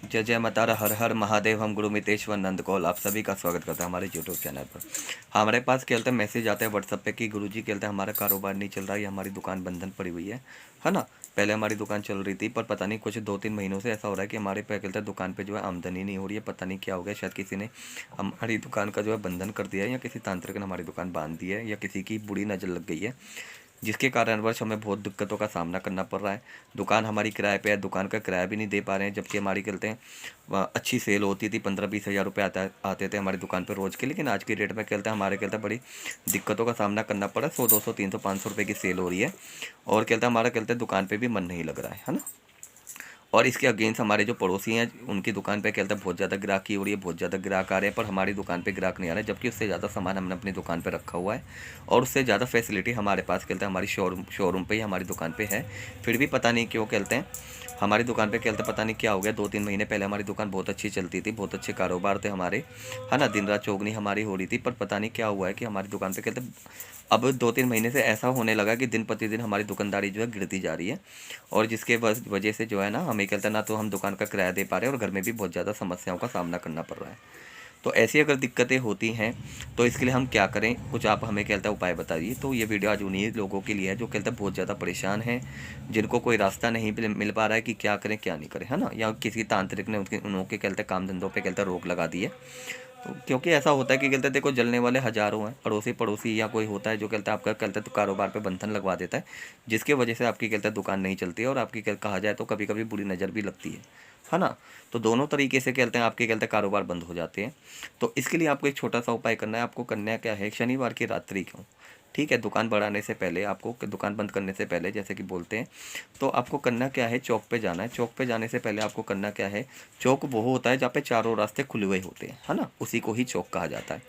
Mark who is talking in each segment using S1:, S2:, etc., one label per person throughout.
S1: जय जय माता रा, हर हर महादेव। हम गुरु मितेश्वर नंद कौल आप सभी का स्वागत करते हैं हमारे यूट्यूब चैनल पर। हमारे पास क्या होता है, मैसेज आते हैं व्हाट्सएप पे कि गुरुजी क्या होता है, हमारा कारोबार नहीं चल रहा है, या हमारी दुकान बंधन पड़ी हुई है ना। पहले हमारी दुकान चल रही थी, पर पता नहीं कुछ 2-3 महीनों से ऐसा हो रहा है कि हमारे पे क्या होता है, दुकान पे जो है आमदनी नहीं हो रही है। पता नहीं क्या हो गया, शायद किसी ने हमारी दुकान का जो है बंधन कर दिया है, या किसी तांत्रिक ने हमारी दुकान बांध दी है, या किसी की बुरी नज़र लग गई है, जिसके कारणवश हमें बहुत दिक्कतों का सामना करना पड़ रहा है। दुकान हमारी किराए पे है, दुकान का किराया भी नहीं दे पा रहे हैं, जबकि हमारी कहते हैं अच्छी सेल होती थी, 15-20 हज़ार रुपये आते थे हमारी दुकान पर रोज़ के। लेकिन आज की डेट में कहते हैं हमारे कहते हैं बड़ी दिक्कतों का सामना करना पड़ा है। 100, 200, 300, 500 रुपये की सेल हो रही है, और कहते हैं हमारा कहते हैं दुकान पर भी मन नहीं लग रहा है ना। और इसके अगेंस्ट हमारे जो पड़ोसी हैं, उनकी दुकान पे क्या कहते हैं बहुत ज़्यादा ग्राहकी हो रही है, बहुत ज़्यादा ग्राहक आ रहे हैं, पर हमारी दुकान पे ग्राहक नहीं आ रहा है, जबकि उससे ज़्यादा सामान हमने अपनी दुकान पे रखा हुआ है, और उससे ज़्यादा फैसिलिटी हमारे पास कहते हैं हमारी शोरूम पे ही हमारी दुकान पे है। फिर भी पता नहीं क्यों कहते हैं हमारी दुकान पे कहते हैं पता नहीं क्या हो गया। 2-3 महीने पहले हमारी दुकान बहुत अच्छी चलती थी, बहुत अच्छे कारोबार थे हमारे, है ना। दिन रात चौगनी हमारी हो रही थी, पर पता नहीं क्या हुआ है कि हमारी दुकान पे कहते हैं अब 2-3 महीने से ऐसा होने लगा कि दिन प्रतिदिन हमारी दुकानदारी जो है गिरती जा रही है, और जिसके वजह से जो है ना हमें कहते हैं ना तो हम दुकान का किराया दे पा रहे हैं, और घर में भी बहुत ज़्यादा समस्याओं का सामना करना पड़ रहा है। तो ऐसी अगर दिक्कतें होती हैं तो इसके लिए हम क्या करें, कुछ आप हमें कहता है उपाय बताइए। तो ये वीडियो आज उन्हीं लोगों के लिए है जो कहते हैं बहुत ज़्यादा परेशान हैं, जिनको कोई रास्ता नहीं मिल पा रहा है कि क्या करें क्या नहीं करें, है ना। या किसी तांत्रिक ने उनके कहते काम धंधों पे कहते रोक लगा दी है। तो क्योंकि ऐसा होता है कि कहते हैं देखो जलने वाले हज़ारों हैं, अड़ोसी पड़ोसी या कोई होता है जो कहता है आपका कहते हैं तो कारोबार पे बंधन लगवा देता है, जिसके वजह से आपकी कहते हैं दुकान नहीं चलती है, और आपकी कहा जाए तो कभी कभी बुरी नज़र भी लगती है ना। तो दोनों तरीके से कहते हैं आपके कहते हैं कारोबार बंद हो जाते हैं। तो इसके लिए आपको एक छोटा सा उपाय करना है। आपको करना क्या है, शनिवार की रात्रि को, ठीक है, दुकान बढ़ाने से पहले, आपको दुकान बंद करने से पहले जैसे कि बोलते हैं, तो आपको करना क्या है, चौक पे जाना है। चौक पे जाने से पहले आपको करना क्या है, चौक वो होता है जहाँ पे चारों रास्ते खुले हुए होते हैं, है ना, उसी को ही चौक कहा जाता है।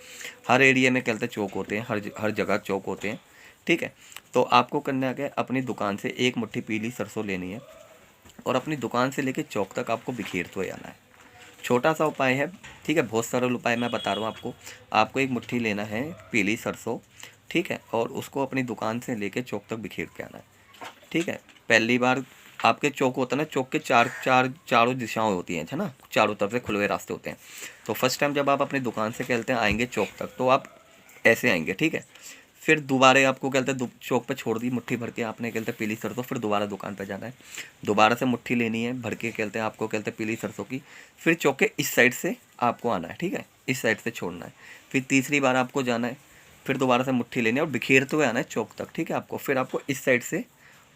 S1: हर एरिया में कहते हैं चौक होते हैं, हर जगह चौक होते हैं, ठीक है। तो आपको करना क्या है, अपनी दुकान से एक मुट्ठी पीली सरसों लेनी है, और अपनी दुकान से लेकर चौक तक आपको बिखेरते हुए आना है। छोटा सा उपाय है, ठीक है, बहुत सरल उपाय मैं बता रहा हूँ आपको। आपको एक मुट्ठी लेना है पीली सरसों, ठीक है, और उसको अपनी दुकान से लेके चौक तक बिखेर के आना है, ठीक है। पहली बार आपके चौक होता है ना, चौक के चारों दिशाएं होती हैं, है ना, चारों तरफ से खुले हुए रास्ते होते हैं। तो फर्स्ट टाइम जब आप अपनी दुकान से कहते हैं आएंगे चौक तक, तो आप ऐसे आएंगे, ठीक है। फिर दोबारा आपको कहते हैं चौक पे छोड़ दी मुट्ठी भर के, आपने कहते हैं पीली सरसों, फिर दोबारा दुकान पे जाना है, दोबारा से मुट्ठी लेनी है भर के, कहते हैं आपको कहते हैं पीली सरसों की। फिर चौक के इस साइड से आपको आना है, ठीक है, इस साइड से छोड़ना है। फिर तीसरी बार आपको जाना है, फिर दोबारा से मुट्ठी लेनी है और बिखेरते हुए आना है चौक तक, ठीक है। आपको फिर आपको इस साइड से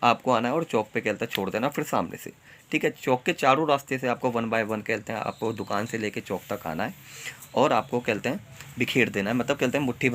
S1: आपको आना है और चौक पे कहते हैं छोड़ देना, फिर सामने से, ठीक है। चौक के चारों रास्ते से आपको 1 बाय 1 कहते हैं आपको दुकान से लेके चौक तक आना है, और आपको कहते हैं बिखेर देना है, मतलब कहते हैं मुट्ठी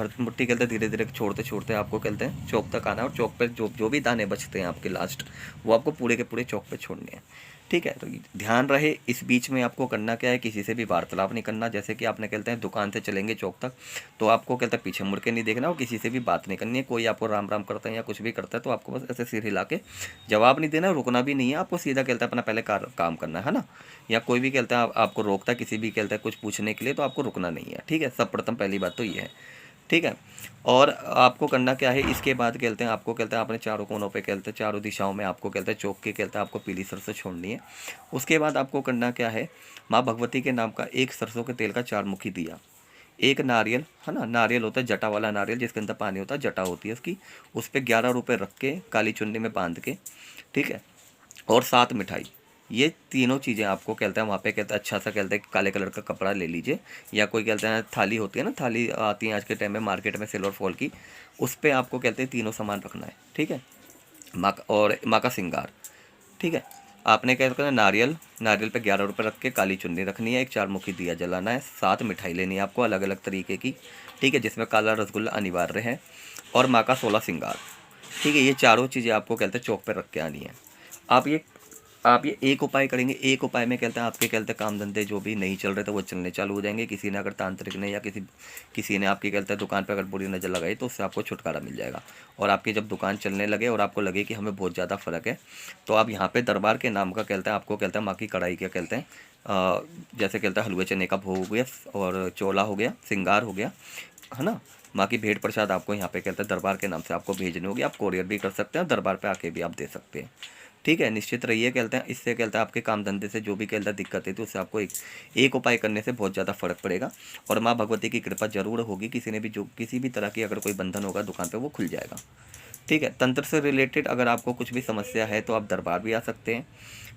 S1: कहते हैं धीरे धीरे छोड़ते छोड़ते आपको कहते हैं चौक तक आना है, और चौक पे जो जो भी दाने बचते हैं आपके लास्ट, वो आपको पूरे के पूरे चौक पे छोड़ने हैं, ठीक है। तो ध्यान रहे, इस बीच में आपको करना क्या है, किसी से भी वार्तालाप नहीं करना। जैसे कि आपने कहते हैं दुकान से चलेंगे चौक तक, तो आपको कहते हैं पीछे मुड़ के नहीं देखना, और किसी से भी बात नहीं करनी है। कोई आपको राम राम करता है या कुछ भी करता है तो आपको बस ऐसे सिर हिला के जवाब नहीं देना, रुकना भी नहीं है, आपको सीधा कहता है अपना पहले काम करना है ना। या कोई भी कहता है आपको रोकता है किसी भी कहता है कुछ पूछने के लिए, तो आपको रुकना नहीं है, ठीक है। सब प्रथम पहली बात तो ये है, ठीक है। और आपको करना क्या है, इसके बाद कहते हैं आपको कहते हैं आपने चारों कोनों पे कहते हैं चारों दिशाओं में आपको कहते हैं चौक के कहते हैं आपको पीली सरसों छोड़नी है। उसके बाद आपको करना क्या है, माँ भगवती के नाम का एक सरसों के तेल का 4 मुखी दिया, एक नारियल, है ना, नारियल होता है जटा वाला नारियल, जिसके अंदर पानी होता है, जटा होती है उसकी, उस पर 11 रुपये रख के काली चुन्नी में बांध के, ठीक है, और 7 मिठाई। ये तीनों चीज़ें आपको कहते हैं वहाँ पे कहते हैं अच्छा सा कहते हैं काले कलर का कपड़ा ले लीजिए, या कोई कहते हैं थाली होती है ना, थाली आती है आज के टाइम में मार्केट में सिल्वर फॉल की, उस पर आपको कहते हैं तीनों सामान रखना है, ठीक है। माँ का श्रृंगार, ठीक है। आपने क्या करना है, नारियल पे 11 रुपये रख के काली चुन्नी रखनी है, एक 4 मुखी दिया जलाना है, 7 मिठाई लेनी है आपको अलग अलग तरीके की, ठीक है, जिसमें काला रसगुल्ला अनिवार्य है, और माँ का 16 श्रृंगार, ठीक है। ये चारों चीज़ें आपको कहते हैं चौक पर रख के आनी है। आप ये एक उपाय करेंगे, एक उपाय में कहते हैं आपके कहते हैं काम धंधे जो भी नहीं चल रहे थे वो चलने चालू हो जाएंगे। किसी ने अगर तांत्रिक ने या किसी ने आपकी कहते हैं दुकान पर अगर बुरी नज़र लगाई तो उससे आपको छुटकारा मिल जाएगा। और आपकी जब दुकान चलने लगे और आपको लगे कि हमें बहुत ज़्यादा फ़र्क है, तो आप यहाँ पे दरबार के नाम का कहते हैं आपको कहते हैं माँ की कढ़ाई क्या कहते हैं जैसे कहते हैं हलवे चने का भोग हो गया, और चोला हो गया, श्रृंगार हो गया, है ना, माँ की भेंट प्रसाद आपको यहाँ पे कहते हैं दरबार के नाम से आपको भेजनी होगी। आप कोरियर भी कर सकते हैं, दरबार पे आके भी आप दे सकते हैं, ठीक है, निश्चित रहिए कहते हैं, इससे कहते हैं आपके काम धंधे से जो भी कहता है दिक्कत है तो उससे आपको एक उपाय करने से बहुत ज़्यादा फर्क पड़ेगा और माँ भगवती की कृपा जरूर होगी। किसी भी तरह की अगर कोई बंधन होगा दुकान पे वो खुल जाएगा। ठीक है, तंत्र से रिलेटेड अगर आपको कुछ भी समस्या है तो आप दरबार भी आ सकते हैं।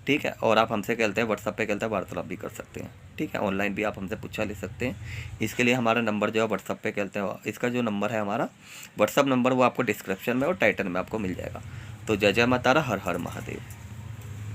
S1: ठीक है, और आप हमसे कहते हैं व्हाट्सअप पे कहते हैं वार्तालाप भी कर सकते हैं। ठीक है, ऑनलाइन भी आप हमसे पूछा ले सकते हैं। इसके लिए हमारा नंबर जो है व्हाट्सअप पे कहते हैं, इसका जो नंबर है हमारा व्हाट्सअप नंबर वो आपको डिस्क्रिप्शन में और टाइटल में आपको मिल जाएगा। तो जय जय माता रा, हर हर महादेव।